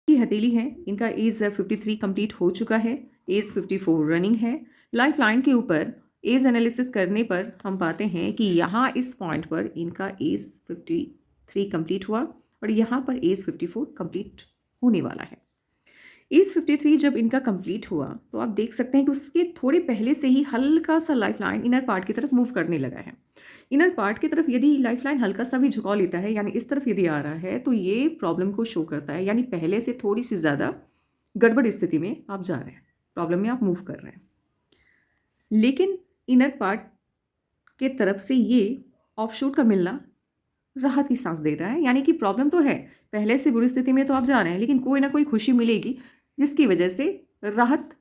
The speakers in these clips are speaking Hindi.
की हथेली है, इनका एज 53 कंप्लीट हो चुका है, एज 54 रनिंग है। लाइफ लाइन के ऊपर एज एनालिसिस करने पर हम पाते हैं कि यहाँ इस पॉइंट पर इनका एज 53 कंप्लीट हुआ और यहाँ पर एज 54 कंप्लीट होने वाला है। एज 53 जब इनका कंप्लीट हुआ तो आप देख सकते हैं कि उसके थोड़े पहले से ही हल्का सा लाइफ लाइन इनर पार्ट की तरफ मूव करने लगा है। इनर पार्ट की तरफ यदि लाइफ लाइन हल्का सा भी झुकाव लेता है, यानी इस तरफ यदि आ रहा है, तो ये प्रॉब्लम को शो करता है, यानी पहले से थोड़ी सी ज़्यादा गड़बड़ स्थिति में आप जा रहे हैं, प्रॉब्लम में आप मूव कर रहे हैं। लेकिन इनर पार्ट के तरफ से ये ऑफशूट का मिलना राहत की सांस दे रहा है, यानी कि प्रॉब्लम तो है, पहले से बुरी स्थिति में तो आप जा रहे हैं, लेकिन कोई ना कोई खुशी मिलेगी जिसकी वजह से राहत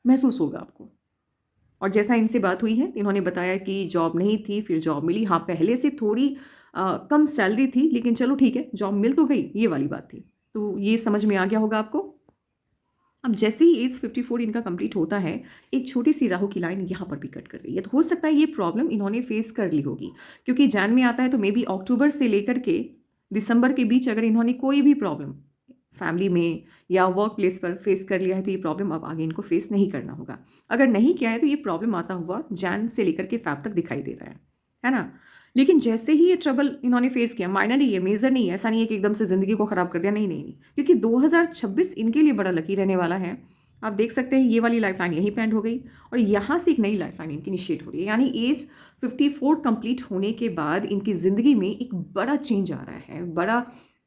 महसूस होगा आपको। और जैसा इनसे बात हुई है, इन्होंने बताया कि जॉब नहीं थी, फिर जॉब मिली। हाँ, पहले से थोड़ी कम सैलरी थी, लेकिन चलो ठीक है, जॉब मिल तो गई, ये वाली बात थी। तो ये समझ में आ गया होगा आपको। अब जैसे ही एज 54 इनका कंप्लीट होता है, एक छोटी सी राहु की लाइन यहाँ पर भी कट कर रही है। तो हो सकता है ये प्रॉब्लम इन्होंने फेस कर ली होगी, क्योंकि जैन में आता है, तो मे बी अक्टूबर से लेकर के दिसंबर के बीच अगर इन्होंने कोई भी प्रॉब्लम फैमिली में या वर्क प्लेस पर फेस कर लिया है, तो ये प्रॉब्लम अब आगे इनको फेस नहीं करना होगा। अगर नहीं किया है तो ये प्रॉब्लम आता हुआ जैन से लेकर के फैब तक दिखाई दे रहा है ना। लेकिन जैसे ही ये ट्रबल इन्होंने फेस किया, माइनर नहीं है, मेजर नहीं है, ऐसा नहीं है कि एकदम से ज़िंदगी को ख़राब कर दिया, नहीं नहीं नहीं, क्योंकि 2026 इनके लिए बड़ा लकी रहने वाला है। आप देख सकते हैं ये वाली लाइफ लाइन यहीं पे एंड हो गई और यहाँ से एक नई लाइफ लाइन इनकी इनिशिएट हो रही है, यानी एज 54 कंप्लीट होने के बाद इनकी ज़िंदगी में एक बड़ा चेंज आ रहा है,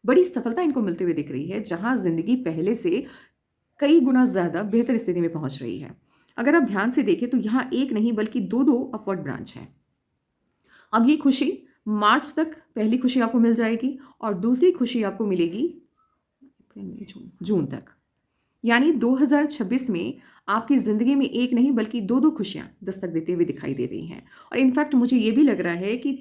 बड़ी सफलता इनको मिलते हुए दिख रही है, जहाँ ज़िंदगी पहले से कई गुना ज़्यादा बेहतर स्थिति में पहुँच रही है। अगर आप ध्यान से देखें तो यहाँ एक नहीं बल्कि दो दो अपवर्ड ब्रांच हैं। अब ये खुशी मार्च तक पहली खुशी आपको मिल जाएगी और दूसरी खुशी आपको मिलेगी जून तक, यानी 2026 में आपकी ज़िंदगी में एक नहीं बल्कि दो दो खुशियाँ दस्तक देते हुए दिखाई दे रही हैं। और इनफैक्ट मुझे ये भी लग रहा है कि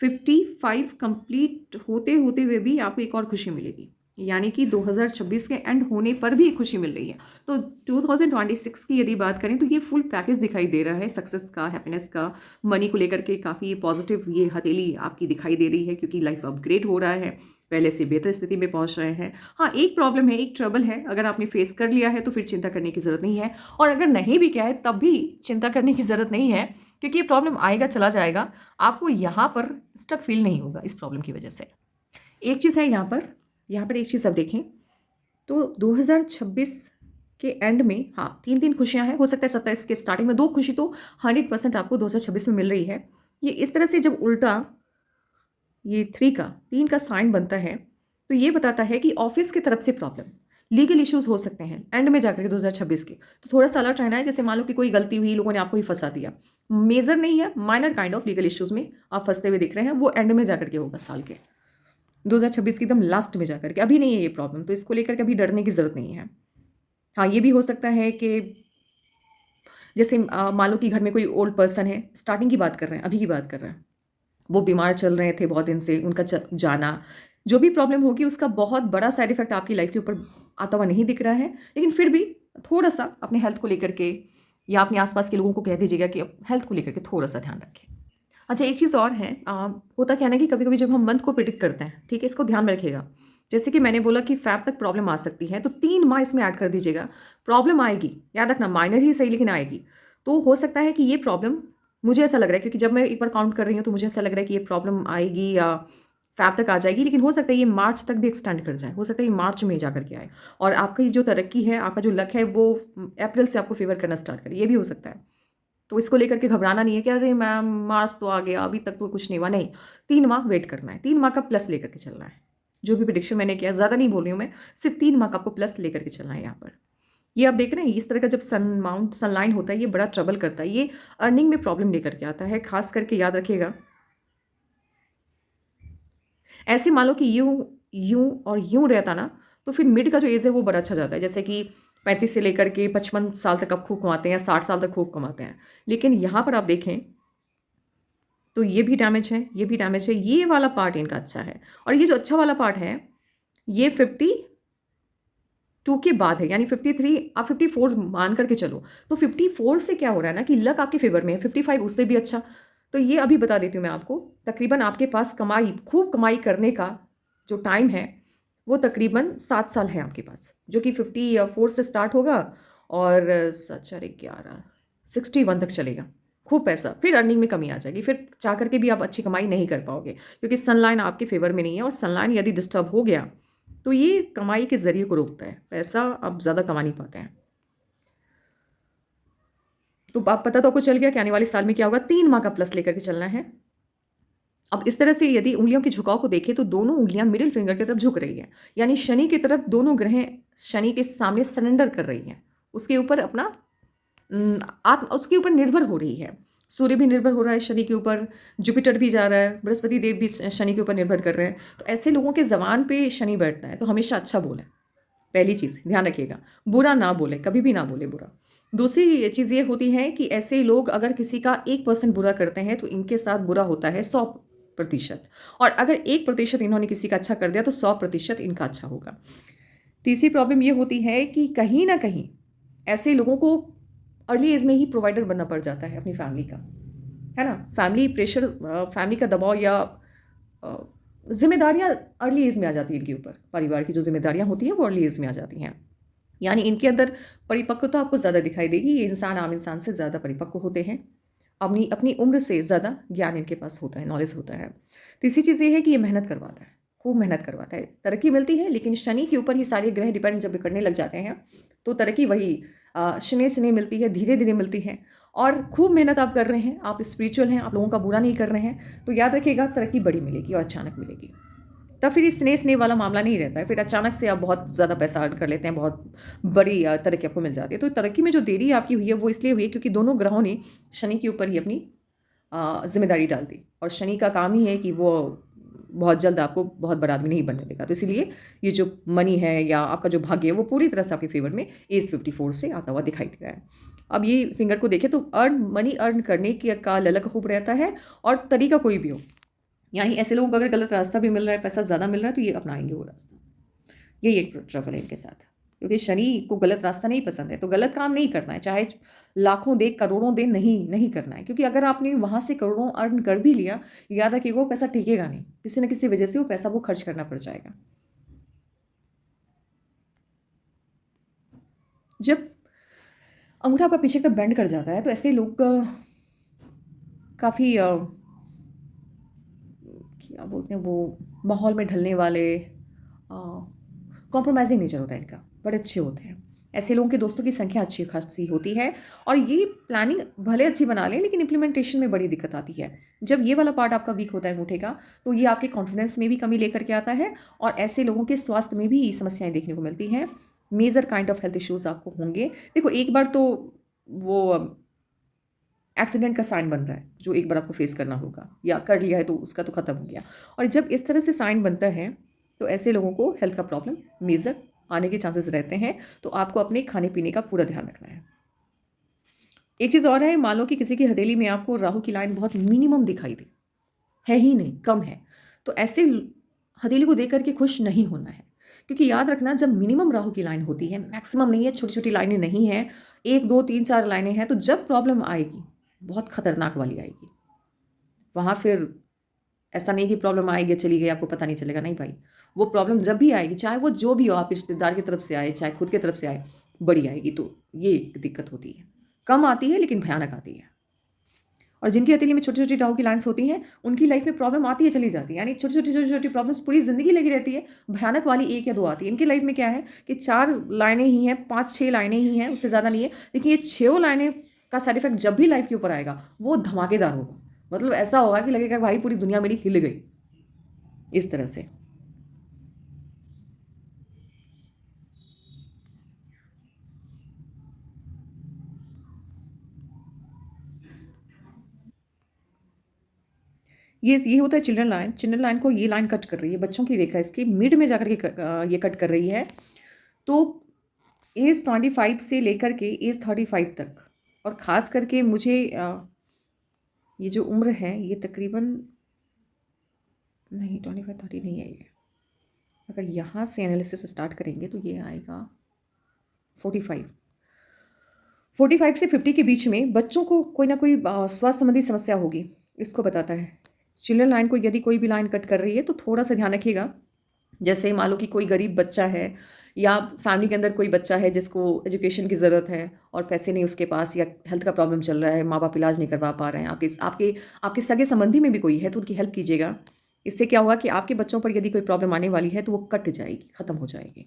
55 कंप्लीट होते होते हुए भी आपको एक और खुशी मिलेगी, यानी कि 2026 के एंड होने पर भी एक खुशी मिल रही है। तो 2026 की यदि बात करें तो ये फुल पैकेज दिखाई दे रहा है, सक्सेस का, हैप्पीनेस का, मनी को लेकर के काफ़ी पॉजिटिव ये हथेली आपकी दिखाई दे रही है, क्योंकि लाइफ अपग्रेड हो रहा है, पहले से बेहतर स्थिति में पहुंच रहे हैं। हाँ, एक प्रॉब्लम है, एक ट्रबल है, अगर आपने फेस कर लिया है तो फिर चिंता करने की ज़रूरत नहीं है, और अगर नहीं भी किया है तब भी चिंता करने की ज़रूरत नहीं है, क्योंकि ये प्रॉब्लम आएगा चला जाएगा, आपको यहाँ पर स्टक फील नहीं होगा इस प्रॉब्लम की वजह से। एक चीज़ है यहाँ पर एक चीज़ आप देखें तो 2026 के एंड में, हाँ, तीन तीन खुशियाँ हैं, हो सकता है 27 के स्टार्टिंग में दो खुशी तो 100% आपको 2026 में मिल रही है। ये इस तरह से जब उल्टा ये 3 का साइन बनता है तो ये बताता है कि ऑफिस की तरफ से प्रॉब्लम, लीगल इश्यूज हो सकते हैं एंड में जाकर के 2026 के। तो थोड़ा सा अलर्ट रहना है, जैसे मान लो कि कोई गलती हुई, लोगों ने आपको ही फंसा दिया, मेजर नहीं है, minor kind of legal issues में आप फंसते हुए दिख रहे हैं, वो एंड में जाकर के होगा साल के 2026 की एकदम लास्ट में जाकर के, अभी नहीं है ये प्रॉब्लम, तो इसको लेकर के अभी डरने की ज़रूरत नहीं है। हाँ, ये भी हो सकता है कि जैसे मान लो कि घर में कोई ओल्ड पर्सन है, स्टार्टिंग की बात कर रहे हैं, अभी की बात कर रहे हैं, वो बीमार चल रहे थे बहुत दिन से, उनका जाना, जो भी प्रॉब्लम होगी उसका बहुत बड़ा साइड इफेक्ट आपकी लाइफ के ऊपर आता हुआ नहीं दिख रहा है, लेकिन फिर भी थोड़ा सा अपने हेल्थ को लेकर के या अपने आसपास के लोगों को कह दीजिएगा कि हेल्थ को लेकर के थोड़ा सा ध्यान रखें। अच्छा, एक चीज़ और है, होता क्या है ना कि कभी कभी जब हम मंथ को प्रिडिक्ट करते हैं, ठीक है, इसको ध्यान में रखिएगा, जैसे कि मैंने बोला कि फैब तक प्रॉब्लम आ सकती है, तो 3 माह इसमें ऐड कर दीजिएगा, प्रॉब्लम आएगी, याद रखना, माइनर ही सही लेकिन आएगी। तो हो सकता है कि ये प्रॉब्लम, मुझे ऐसा लग रहा है, क्योंकि जब मैं एक बार काउंट कर रही हूँ तो मुझे ऐसा लग रहा है कि ये प्रॉब्लम आएगी या फैब तक आ जाएगी, लेकिन हो सकता है ये मार्च तक भी एक्सटेंड कर जाए, हो सकता है ये मार्च में जाकर के आए और आपकी जो तरक्की है, आपका जो लक है, वो अप्रैल से आपको फेवर करना स्टार्ट करे, ये भी हो सकता है। तो इसको लेकर के घबराना नहीं है कि अरे मैम मार्च तो आ गया, अभी तक तो कुछ नहीं हुआ, नहीं, 3 माह वेट करना है, 3 माह का प्लस लेकर के चलना है। जो भी प्रिडिक्शन मैंने किया, ज़्यादा नहीं बोल रही हूँ मैं, सिर्फ 3 माह का आपको प्लस लेकर के चलना है यहाँ पर। ये आप देख रहे हैं, इस तरह का जब सनलाइन होता है, ये बड़ा ट्रबल करता है, ये अर्निंग में प्रॉब्लम लेकर के आता है, खास करके याद रखिएगा। ऐसे मान लो कि यूं यूं और यूं रहता ना, तो फिर मिड का जो एज है वो बड़ा अच्छा जाता है, जैसे कि 35 से लेकर के 55 साल तक आप खूब कमाते हैं या 60 साल तक खूब कमाते हैं। लेकिन यहाँ पर आप देखें तो ये भी डैमेज है, ये भी डैमेज है, ये वाला पार्ट इनका अच्छा है, और ये जो अच्छा वाला पार्ट है ये 52 के बाद है, यानी 53, आप 54 मान करके चलो, तो 54 से क्या हो रहा है ना कि लक आपके फेवर में है, 55 उससे भी अच्छा। तो ये अभी बता देती हूँ मैं आपको, तकरीबन आपके पास कमाई, खूब कमाई करने का जो टाइम है वो तकरीबन 7 साल है आपके पास, जो कि 54 से स्टार्ट होगा और 7 4 11 61 तक चलेगा। खूब पैसा, फिर अर्निंग में कमी आ जाएगी, फिर चाह करके भी आप अच्छी कमाई नहीं कर पाओगे, क्योंकि सनलाइन आपके फेवर में नहीं है, और सनलाइन यदि डिस्टर्ब हो गया तो ये कमाई के ज़रिए को रोकता है, पैसा आप ज़्यादा कमा नहीं पाते हैं। तो आप पता तो आपको चल गया कि आने वाले साल में क्या होगा, 3 माह का प्लस लेकर के चलना है। अब इस तरह से यदि उंगलियों के झुकाव को देखें तो दोनों उंगलियां मिडिल फिंगर की तरफ झुक रही हैं, यानी शनि की तरफ दोनों ग्रह शनि के सामने सरेंडर कर रही हैं, उसके ऊपर अपना आत्म उसके ऊपर निर्भर हो रही है। सूर्य भी निर्भर हो रहा है शनि के ऊपर, जुपिटर भी जा रहा है, बृहस्पति देव भी शनि के ऊपर निर्भर कर रहे हैं। तो ऐसे लोगों के जबान पे शनि बैठता है तो हमेशा अच्छा बोलें, पहली चीज़ ध्यान रखिएगा, बुरा ना बोले, कभी भी ना बोले बुरा। दूसरी चीज़ ये होती है कि ऐसे लोग अगर किसी का 1% बुरा करते हैं तो इनके साथ बुरा होता है 100%, और अगर 1% इन्होंने किसी का अच्छा कर दिया तो 100% इनका अच्छा होगा। तीसरी प्रॉब्लम ये होती है कि कहीं ना कहीं ऐसे लोगों को अर्ली एज में ही प्रोवाइडर बनना पड़ जाता है अपनी फैमिली का, है ना। फैमिली प्रेशर, फैमिली का दबाव या जिम्मेदारियां अर्ली एज में आ जाती है इनके ऊपर, परिवार की जो जिम्मेदारियां होती हैं वो अर्ली एज में आ जाती हैं, यानी इनके अंदर परिपक्वता आपको ज़्यादा दिखाई देगी। ये इंसान आम इंसान से ज़्यादा परिपक्व होते हैं, अपनी अपनी उम्र से ज़्यादा ज्ञान इनके पास होता है, नॉलेज होता है। तीसरी चीज़ ये है कि ये मेहनत करवाता है, खूब मेहनत करवाता है, तरक्की मिलती है, लेकिन शनि के ऊपर ही सारे ग्रह डिपेंड जब करने लग जाते हैं तो तरक्की वही शनि शनि मिलती है, धीरे धीरे मिलती है। और खूब मेहनत आप कर रहे हैं, आप स्पिरिचुअल हैं, आप लोगों का बुरा नहीं कर रहे हैं, तो याद रखिएगा तरक्की बड़ी मिलेगी और अचानक मिलेगी। तब फिर इस स्नेह स्नेह वाला मामला नहीं रहता है, फिर अचानक से आप बहुत ज़्यादा पैसा अर्न कर लेते हैं, बहुत बड़ी तरक्की आपको मिल जाती है। तो तरक्की में जो देरी आपकी हुई है वो इसलिए हुई है क्योंकि दोनों ग्रहों ने शनि के ऊपर ही अपनी जिम्मेदारी डाल दी, और शनि का काम ही है कि वो बहुत जल्द आपको बहुत बड़ा आदमी नहीं बनने देगा। तो इसीलिए ये जो मनी है या आपका जो भाग्य है वो पूरी तरह से आपके फेवर में एज 54 से आता हुआ दिखाई दे रहा है। अब ये फिंगर को देखें तो मनी अर्न करने का ललक खूब रहता है, और तरीका कोई भी हो, यानी ऐसे लोगों को अगर गलत रास्ता भी मिल रहा है, पैसा ज़्यादा मिल रहा है, तो ये अपनाएंगे वो रास्ता। यही एक ट्रबल है इनके साथ, क्योंकि शनि को गलत रास्ता नहीं पसंद है, तो गलत काम नहीं करना है, चाहे लाखों दे करोड़ों दे, नहीं नहीं करना है, क्योंकि अगर आपने वहाँ से करोड़ों अर्न कर भी लिया, याद रखिए वो पैसा टिकेगा नहीं, किसी न किसी वजह से वो पैसा वो खर्च करना पड़ जाएगा। जब अंगूठा आपका पीछे तक बेंड कर जाता है तो ऐसे लोग काफ़ी क्या बोलते हैं वो, माहौल में ढलने वाले, कॉम्प्रोमाइजिंग नेचर होता है इनका, बड़े अच्छे होते हैं। ऐसे लोगों के दोस्तों की संख्या अच्छी खासी होती है, और ये प्लानिंग भले अच्छी बना लें लेकिन इम्प्लीमेंटेशन में बड़ी दिक्कत आती है। जब ये वाला पार्ट आपका वीक होता है अंगूठे का, तो ये आपके कॉन्फिडेंस में भी कमी लेकर के आता है, और ऐसे लोगों के स्वास्थ्य में भी समस्याएं देखने को मिलती हैं। Major kind of health issues आपको होंगे। देखो एक बार तो वो एक्सीडेंट का साइन बन रहा है जो एक बार आपको फेस करना होगा, या कर लिया है तो उसका तो ख़त्म हो गया। और जब इस तरह से साइन बनता है तो ऐसे लोगों को हेल्थ का प्रॉब्लम मेजर आने के चांसेस रहते हैं, तो आपको अपने खाने पीने का पूरा ध्यान रखना है। एक चीज़ और है, मान लो कि किसी की हथेली में आपको राहु की लाइन बहुत मिनिमम दिखाई दे, है ही नहीं, कम है, तो ऐसे हथेली को देख करके खुश नहीं होना है, क्योंकि याद रखना जब मिनिमम राहु की लाइन होती है, मैक्सिमम नहीं है, छोटी छोटी लाइनें नहीं हैं, 1 2 3 4 लाइनें हैं, तो जब प्रॉब्लम आएगी बहुत खतरनाक वाली आएगी। वहाँ फिर ऐसा नहीं कि प्रॉब्लम आएगी चली गई आपको पता नहीं चलेगा, नहीं भाई, वो प्रॉब्लम जब भी आएगी, चाहे वो जो भी हो, आप रिश्तेदार की तरफ से आए चाहे खुद की तरफ से आए, बड़ी आएगी। तो ये दिक्कत होती है, कम आती है लेकिन भयानक आती है। और जिनकी हथेली में छोटी छोटी राहु की लाइन्स होती हैं उनकी लाइफ में प्रॉब्लम आती है चली जाती है, यानी छोटी छोटी प्रॉब्लम्स पूरी ज़िंदगी लगी रहती है, भयानक वाली 1 या 2 आती है। इनकी लाइफ में क्या है कि 4 लाइनें ही हैं, 5 6 लाइनें ही हैं, उससे ज़्यादा नहीं है, लेकिन ये 6 लाइनें का साइड इफेक्ट जब भी लाइफ के ऊपर आएगा वो धमाकेदार होगा, मतलब ऐसा होगा कि लगेगा भाई पूरी दुनिया मेरी हिल गई, इस तरह से। ये होता है चिल्ड्रन लाइन। चिल्ड्रन लाइन को ये लाइन कट कर रही है, बच्चों की रेखा इसकी मिड में जाकर के ये कट कर रही है। तो एज 25 से लेकर के एज 35 तक, और ख़ास करके मुझे ये जो उम्र है ये तकरीबन नहीं 25 30 नहीं है ये, अगर यहाँ से एनालिसिस स्टार्ट करेंगे तो ये आएगा 45 से 50 के बीच में बच्चों को कोई ना कोई स्वास्थ्य संबंधी समस्या होगी, इसको बताता है। चिल्ड्रन लाइन को यदि कोई भी लाइन कट कर रही है तो थोड़ा सा ध्यान रखिएगा जैसे मान लो कि कोई गरीब बच्चा है या फैमिली के अंदर कोई बच्चा है जिसको एजुकेशन की ज़रूरत है और पैसे नहीं उसके पास, या हेल्थ का प्रॉब्लम चल रहा है, माँ बाप इलाज नहीं करवा पा रहे हैं, आपके आपके आपके सगे संबंधी में भी कोई है तो उनकी हेल्प कीजिएगा। इससे क्या होगा कि आपके बच्चों पर यदि कोई प्रॉब्लम आने वाली है तो वो कट जाएगी, ख़त्म हो जाएगी।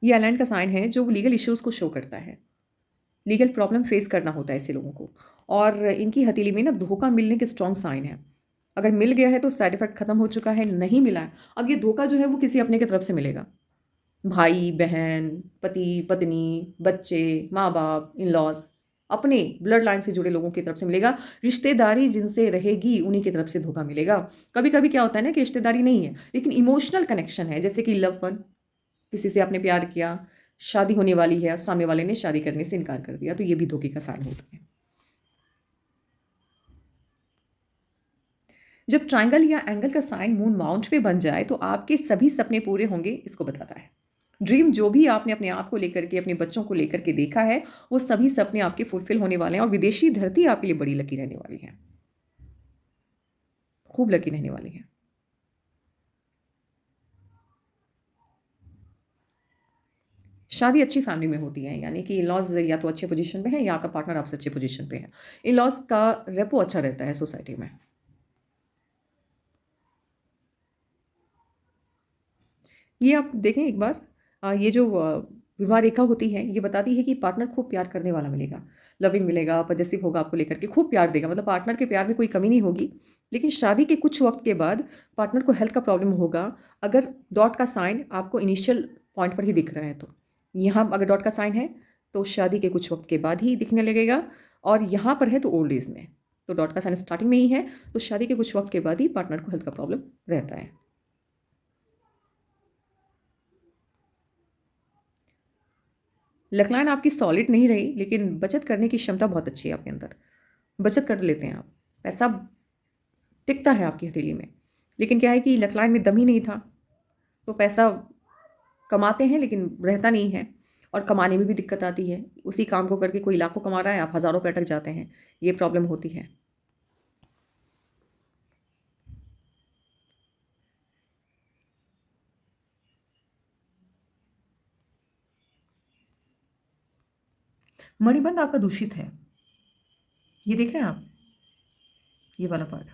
ये आइलैंड का साइन है जो लीगल इश्यूज़ को शो करता है। लीगल प्रॉब्लम फेस करना होता है ऐसे लोगों को। और इनकी हथेली में ना धोखा मिलने के स्ट्रॉन्ग साइन है। अगर मिल गया है तो साइड इफेक्ट खत्म हो चुका है, नहीं मिला है, अब ये धोखा जो है वो किसी अपने की तरफ से मिलेगा। भाई बहन, पति पत्नी, बच्चे, माँ बाप, इन लॉज, अपने ब्लड लाइन से जुड़े लोगों की तरफ से मिलेगा। रिश्तेदारी जिनसे रहेगी उन्हीं की तरफ से धोखा मिलेगा। कभी कभी क्या होता है ना कि रिश्तेदारी नहीं है लेकिन इमोशनल कनेक्शन है, जैसे कि लव वन, किसी से आपने प्यार किया, शादी होने वाली है, सामने वाले ने शादी करने से इनकार कर दिया, तो ये भी धोखे का साइन होता है। जब ट्रायंगल या एंगल का साइन मून माउंट पे बन जाए तो आपके सभी सपने पूरे होंगे, इसको बताता है। ड्रीम जो भी आपने अपने आप को लेकर के, अपने बच्चों को लेकर के देखा है, वो सभी सपने आपके फुलफिल होने वाले हैं और विदेशी धरती आपके लिए बड़ी लकी रहने वाली है, खूब लकी रहने वाली है। शादी अच्छी फैमिली में होती है, यानी कि इन लॉज या तो अच्छे पोजीशन पे है या आपका पार्टनर आपसे अच्छे पोजीशन पे है। इन लॉज का रेपो अच्छा रहता है सोसाइटी में। ये आप देखें एक बार, ये जो विवाह रेखा होती है ये बताती है कि पार्टनर खूब प्यार करने वाला मिलेगा, लविंग मिलेगा, पजेसिव होगा आपको लेकर के, खूब प्यार देगा, मतलब पार्टनर के प्यार में कोई कमी नहीं होगी। लेकिन शादी के कुछ वक्त के बाद पार्टनर को हेल्थ का प्रॉब्लम होगा। अगर डॉट का साइन आपको इनिशियल पॉइंट पर ही दिख रहा है तो यहाँ अगर डॉट का साइन है तो शादी के कुछ वक्त के बाद ही दिखने लगेगा, और यहाँ पर है तो ओल्ड एज में। तो डॉट का साइन स्टार्टिंग में ही है तो शादी के कुछ वक्त के बाद ही पार्टनर को हेल्थ का प्रॉब्लम रहता है। लकलान आपकी सॉलिड नहीं रही लेकिन बचत करने की क्षमता बहुत अच्छी है आपके अंदर। बचत कर लेते हैं आप, पैसा टिकता है आपकी हथेली में। लेकिन क्या है कि लकलान में दम ही नहीं था, तो पैसा कमाते हैं लेकिन रहता नहीं है, और कमाने में भी दिक्कत आती है। उसी काम को करके कोई लाखों कमा रहा है, आप हज़ारों पे अटक जाते हैं, ये प्रॉब्लम होती है। मणिबंध आपका दूषित है, ये देख रहे हैं आप, ये वाला पार्ट,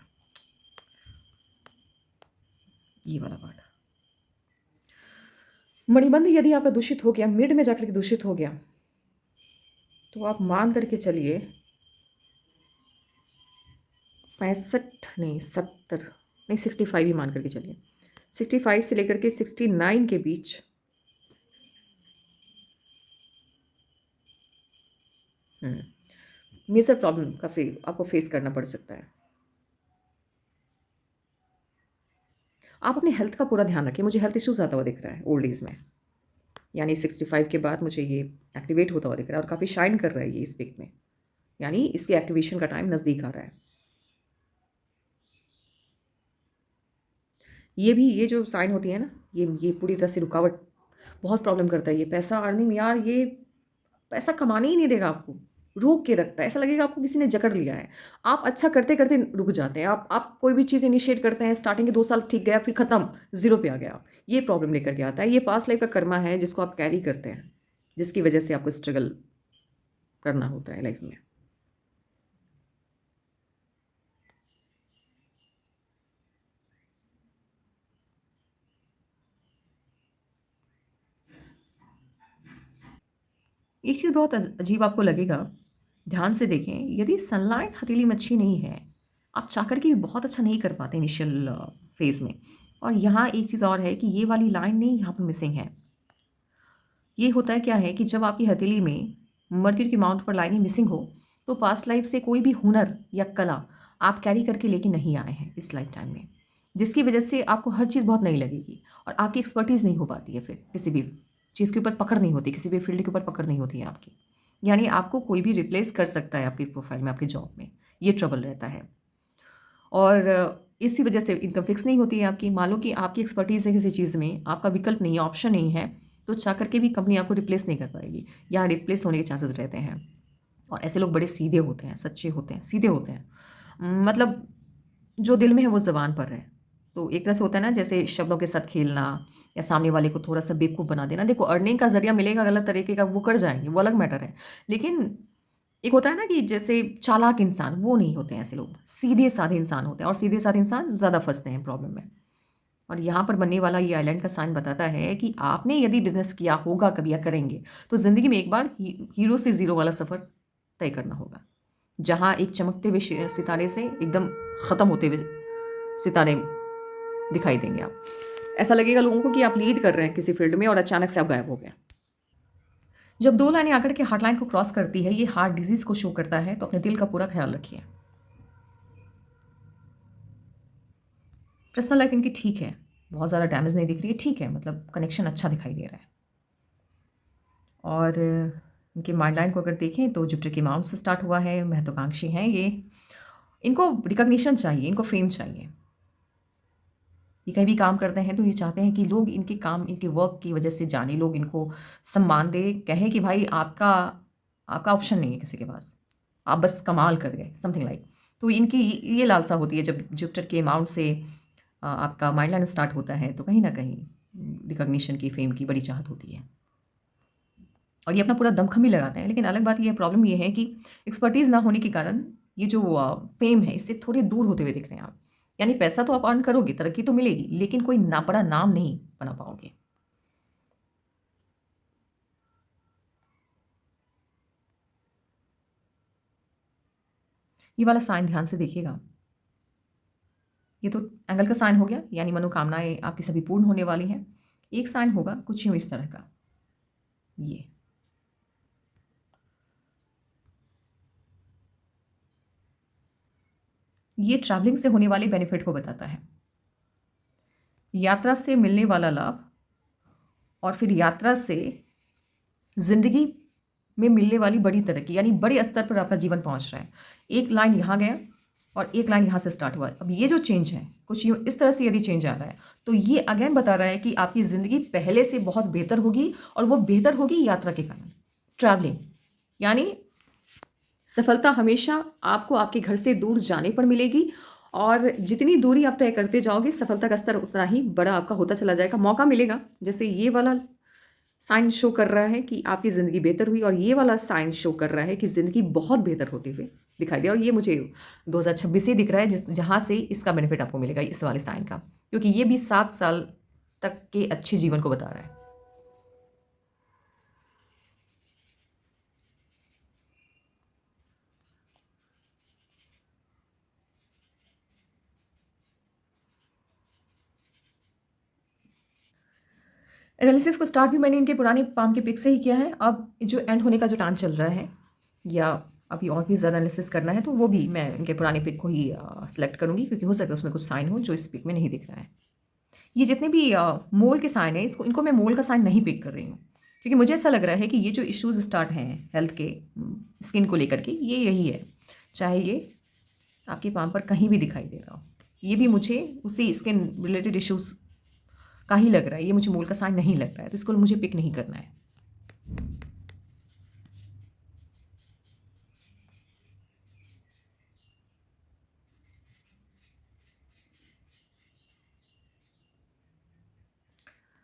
ये वाला पार्ट। मणिबंध यदि आपका दूषित हो गया, मिड में जाकर के दूषित हो गया, तो आप मान करके चलिए 65 नहीं 70 नहीं 65 ही मान करके चलिए, 65 से लेकर के 69 के बीच मेजर प्रॉब्लम का आपको फेस करना पड़ सकता है। आप अपने हेल्थ का पूरा ध्यान रखें। मुझे हेल्थ इश्यूज आता हुआ दिख रहा है ओल्ड एज में, यानी 65 के बाद मुझे ये एक्टिवेट होता हुआ दिख रहा है और काफ़ी शाइन कर रहा है ये इस पिक में, यानी इसके एक्टिवेशन का टाइम नज़दीक आ रहा है। ये जो साइन होती है ना, ये पूरी तरह से रुकावट, बहुत प्रॉब्लम करता है ये। पैसा अर्निंग यार, ये पैसा कमाने ही नहीं देगा आपको, रोक के रखता है। ऐसा लगेगा आपको किसी ने जकड़ लिया है। आप अच्छा करते करते रुक जाते हैं। आप कोई भी चीज़ इनिशिएट करते हैं, स्टार्टिंग के 2 साल ठीक गया, फिर ख़त्म, ज़ीरो पे आ गया आप। ये प्रॉब्लम लेकर के आता है। ये पास्ट लाइफ का कर्मा है जिसको आप कैरी करते हैं, जिसकी वजह से आपको स्ट्रगल करना होता है लाइफ में। एक चीज़ बहुत अजीब आपको लगेगा, ध्यान से देखें। यदि सनलाइट हथेली में अच्छी नहीं है, आप चाह कर के भी बहुत अच्छा नहीं कर पाते इनिशियल फेज़ में। और यहाँ एक चीज़ और है कि ये वाली लाइन नहीं यहाँ पर मिसिंग है। ये होता है क्या है कि जब आपकी हथेली में मर्क्यूरी की माउंट पर लाइनें मिसिंग हो, तो पास्ट लाइफ से कोई भी हुनर या कला आप कैरी करके लेके नहीं आए हैं इस लाइफ टाइम में, जिसकी वजह से आपको हर चीज़ बहुत नई लगेगी और आपकी एक्सपर्टीज़ नहीं हो पाती है। फिर किसी भी चीज़ के ऊपर पकड़ नहीं होती, किसी भी फील्ड के ऊपर पकड़ नहीं होती है आपकी, यानी आपको कोई भी रिप्लेस कर सकता है आपकी प्रोफाइल में, आपकी जॉब में। ये ट्रबल रहता है। और इसी वजह से इनकम फिक्स नहीं होती है आपकी। मान लो कि आपकी एक्सपर्टीज़ है किसी चीज़ में, आपका विकल्प नहीं है, ऑप्शन नहीं है, तो चाह करके भी कंपनी आपको रिप्लेस नहीं कर पाएगी या रिप्लेस होने के चांसेस रहते हैं। और ऐसे लोग बड़े सीधे होते हैं, सच्चे होते हैं, सीधे होते हैं। मतलब जो दिल में है वो ज़बान पर है। तो एक तरह से होता है ना, जैसे शब्दों के साथ खेलना या सामने वाले को थोड़ा-सा बेवकूफ़ बना देना। देखो, अर्निंग का ज़रिया मिलेगा गलत तरीके का, वो कर जाएँगे, वो अलग मैटर है। लेकिन एक होता है ना कि जैसे चालाक इंसान, वो नहीं होते हैं ऐसे लोग। सीधे-साधे इंसान होते हैं और सीधे-साधे इंसान ज़्यादा फँसते हैं प्रॉब्लम में। और यहाँ पर बनने वाला ये आइलैंड का साइन बताता है कि आपने यदि बिज़नेस किया होगा कभी या करेंगे, तो ज़िंदगी में एक बार हीरो से ज़ीरो वाला सफ़र तय करना होगा। जहाँ एक चमकते हुए सितारे से एकदम ख़त्म होते हुए सितारे दिखाई देंगे आप। ऐसा लगेगा लोगों को कि आप लीड कर रहे हैं किसी फील्ड में और अचानक से आप गायब हो गए। जब 2 लाइनें आकर के हार्ट लाइन को क्रॉस करती है, ये हार्ट डिज़ीज़ को शो करता है, तो अपने दिल का पूरा ख़्याल रखिए। पर्सनल लाइफ़ इनकी ठीक है, बहुत ज़्यादा डैमेज नहीं दिख रही है, ठीक है, मतलब कनेक्शन अच्छा दिखाई दे रहा है। और इनके माइंड लाइन को अगर देखें तो जुपिटर के माउंट से स्टार्ट हुआ है, महत्वाकांक्षी हैं ये। इनको रिकॉग्निशन चाहिए, इनको फ़ेम चाहिए। ये कहीं भी काम करते हैं तो ये चाहते हैं कि लोग इनके काम, इनके वर्क की वजह से जाने, लोग इनको सम्मान दें, कहें कि भाई आपका आपका ऑप्शन नहीं है किसी के पास, आप बस कमाल कर गए, समथिंग लाइक। तो इनकी ये लालसा होती है जब जुपिटर के अमाउंट से आपका माइंड लाइन स्टार्ट होता है, तो कहीं ना कहीं रिकॉग्निशन की, फेम की बड़ी चाहत होती है। और ये अपना पूरा दमखम भी लगाते हैं। लेकिन अलग बात ये है, प्रॉब्लम ये है कि एक्सपर्टीज़ ना होने के कारण ये जो फेम है, इससे थोड़े दूर होते हुए दिख रहे हैं आप। यानी पैसा तो आप अर्न करोगे, तरक्की तो मिलेगी, लेकिन कोई ना बड़ा नाम नहीं बना पाओगे। ये वाला साइन ध्यान से देखिएगा। ये तो एंगल का साइन हो गया, यानी मनोकामनाएं आपकी सभी पूर्ण होने वाली हैं। एक साइन होगा कुछ यूँ इस तरह का, ये ये ट्रैवलिंग से होने वाले बेनिफिट को बताता है। यात्रा से मिलने वाला लाभ और फिर यात्रा से ज़िंदगी में मिलने वाली बड़ी तरक्की, यानी बड़े स्तर पर आपका जीवन पहुंच रहा है। एक लाइन यहाँ गया और एक लाइन यहाँ से स्टार्ट हुआ। अब ये जो चेंज है, कुछ यूँ इस तरह से यदि चेंज आ रहा है, तो ये अगेन बता रहा है कि आपकी ज़िंदगी पहले से बहुत बेहतर होगी, और वो बेहतर होगी यात्रा के कारण, ट्रैवलिंग। यानी सफलता हमेशा आपको आपके घर से दूर जाने पर मिलेगी, और जितनी दूरी आप तय करते जाओगे, सफलता का स्तर उतना ही बड़ा आपका होता चला जाएगा। मौका मिलेगा, जैसे ये वाला साइन शो कर रहा है कि आपकी ज़िंदगी बेहतर हुई, और ये वाला साइन शो कर रहा है कि ज़िंदगी बहुत बेहतर होते हुए दिखाई दिया। और ये मुझे 2026 ही दिख रहा है, जिस जहाँ से इसका बेनिफिट आपको मिलेगा, इस वाले साइन का, क्योंकि ये भी 7 साल तक के अच्छे जीवन को बता रहा है। एनालिसिस को स्टार्ट भी मैंने इनके पुराने पाम के पिक से ही किया है। अब जो एंड होने का जो टाइम चल रहा है, या अभी और भी ज़्यादा एनालिसिस करना है, तो वो भी मैं इनके पुराने पिक को ही सेलेक्ट करूँगी, क्योंकि हो सकता है उसमें कुछ साइन हो जो इस पिक में नहीं दिख रहा है। ये जितने भी मोल के साइन हैं, इसको इनको मैं मोल का साइन नहीं पिक कर रही हूँ, क्योंकि मुझे ऐसा लग रहा है कि ये जो इश्यूज़ स्टार्ट हैं हेल्थ के, स्किन को लेकर के, ये यही है। चाहे ये आपके पाम पर कहीं भी दिखाई दे रहा हो, ये भी मुझे उसी स्किन रिलेटेड इश्यूज़ का ही लग रहा है। ये मुझे मोल का साइन नहीं लग रहा है, तो इसको मुझे पिक नहीं करना है।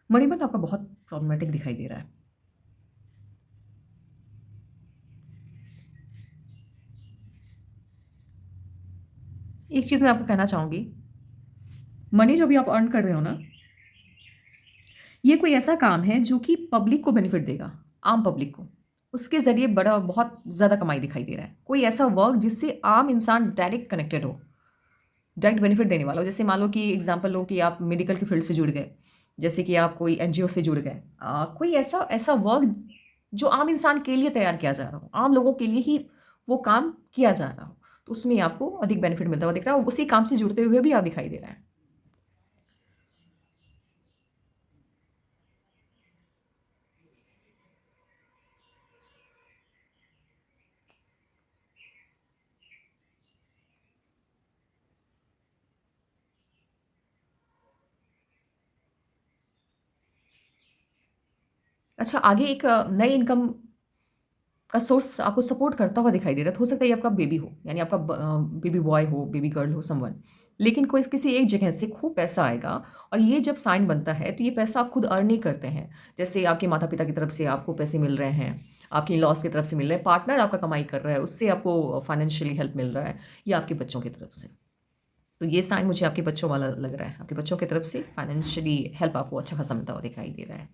मणिबंध आपका बहुत प्रॉब्लमेटिक दिखाई दे रहा है। एक चीज़ मैं आपको कहना चाहूँगी, मनी जो भी आप अर्न कर रहे हो ना, ये कोई ऐसा काम है जो कि पब्लिक को बेनिफिट देगा, आम पब्लिक को। उसके ज़रिए बड़ा बहुत ज़्यादा कमाई दिखाई दे रहा है। कोई ऐसा वर्क जिससे आम इंसान डायरेक्ट कनेक्टेड हो, डायरेक्ट बेनिफिट देने वाला हो। जैसे मान लो कि एग्जांपल लो कि आप मेडिकल की फील्ड से जुड़ गए, जैसे कि आप कोई एनजीओ से जुड़ गए, कोई ऐसा ऐसा वर्क जो आम इंसान के लिए तैयार किया जा रहा हो, आम लोगों के लिए ही वो काम किया जा रहा हो, तो उसमें आपको अधिक बेनिफिट मिलता हुआ दिख रहा है। उसी काम से जुड़ते हुए भी आप दिखाई दे रहा है। अच्छा, आगे एक नई इनकम का सोर्स आपको सपोर्ट करता हुआ दिखाई दे रहा है। तो हो सकता है ये आपका बेबी हो, यानी आपका बेबी बॉय हो, बेबी गर्ल हो, समवन। लेकिन कोई किसी एक जगह से खूब पैसा आएगा, और ये जब साइन बनता है तो ये पैसा आप खुद अर्न नहीं करते हैं। जैसे आपके माता-पिता की तरफ से आपको पैसे मिल रहे हैं, आपके इन-लॉज़ की तरफ से मिल रहे हैं, पार्टनर आपका कमाई कर रहा है, उससे आपको फाइनेंशियली हेल्प मिल रहा है, या आपके बच्चों की तरफ से। तो ये साइन मुझे आपके बच्चों वाला लग रहा है। आपके बच्चों की तरफ से फाइनेंशियली हेल्प आपको अच्छा खासा मिलता हुआ दिखाई दे रहा है।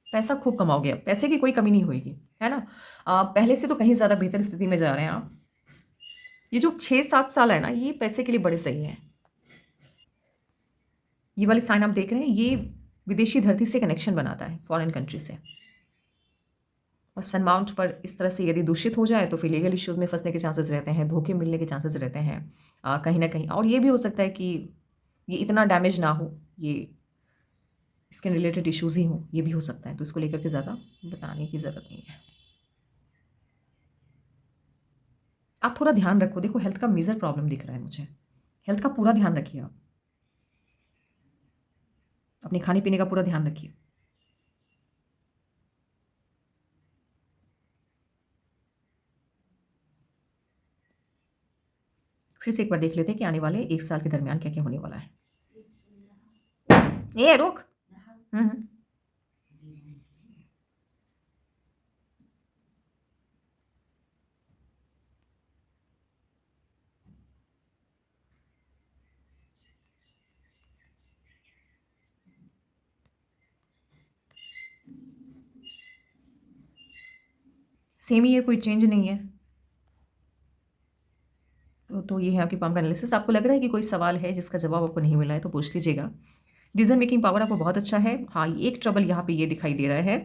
पैसा खूब कमाओगे आप, पैसे की कोई कमी नहीं होएगी, है ना? पहले से तो कहीं ज़्यादा बेहतर स्थिति में जा रहे हैं आप। ये जो 6-7 साल है ना, ये पैसे के लिए बड़े सही हैं। ये वाले साइन आप देख रहे हैं, ये विदेशी धरती से कनेक्शन बनाता है, फॉरेन कंट्री से। और सन माउंट पर इस तरह से यदि दूषित हो जाए तो फिर लीगल इश्यूज़ में फँसने के चांसेस रहते हैं, धोखे मिलने के चांसेस रहते हैं, कहीं न कहीं। और ये भी हो सकता है कि ये इतना डैमेज ना हो, ये इसके रिलेटेड इश्यूज़ ही हों, ये भी हो सकता है। तो इसको लेकर के ज़्यादा बताने की ज़रूरत नहीं है। आप थोड़ा ध्यान रखो, देखो हेल्थ का मेजर प्रॉब्लम दिख रहा है मुझे। हेल्थ का पूरा ध्यान रखिए आप। अपने खाने-पीने का पूरा ध्यान रखिए। फिर से एक बार देख लेते हैं कि आने वाले 1 साल के दरमियान क्या-क्या होने वाला है। ए रुक! हुँ, हुँ। सेम ही है, कोई चेंज नहीं है। तो ये है आपकी पाम का एनालिसिस। आपको लग रहा है कि कोई सवाल है जिसका जवाब आपको नहीं मिला है तो पूछ लीजिएगा। डिसीज़न मेकिंग पावर आपको बहुत अच्छा है। हाँ, एक ट्रबल यहाँ पे ये दिखाई दे रहा है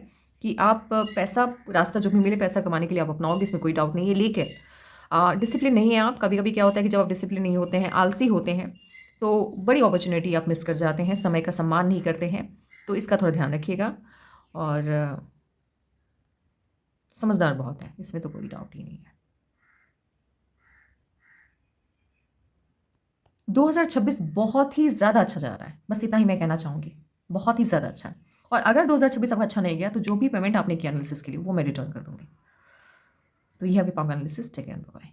कि आप पैसा रास्ता जो भी मिले पैसा कमाने के लिए आप अपनाओगे, इसमें कोई डाउट नहीं है। लेकिन डिसिप्लिन नहीं है आप। कभी-कभी क्या होता है कि जब आप डिसिप्लिन नहीं होते हैं, आलसी होते हैं, तो बड़ी अपॉर्च्युनिटी आप मिस कर जाते हैं, समय का सम्मान नहीं करते हैं। तो इसका थोड़ा ध्यान रखिएगा। और समझदार बहुत हैं, इसमें तो कोई डाउट ही नहीं है। 2026 बहुत ही ज़्यादा अच्छा जा रहा है, बस इतना ही मैं कहना चाहूँगी। बहुत ही ज़्यादा अच्छा है। और अगर 2026 आपका अच्छा नहीं गया, तो जो भी पेमेंट आपने किया एनालिसिस के लिए, वो मैं रिटर्न कर दूँगी। तो ये है अभी palm analysis. Take care, bye.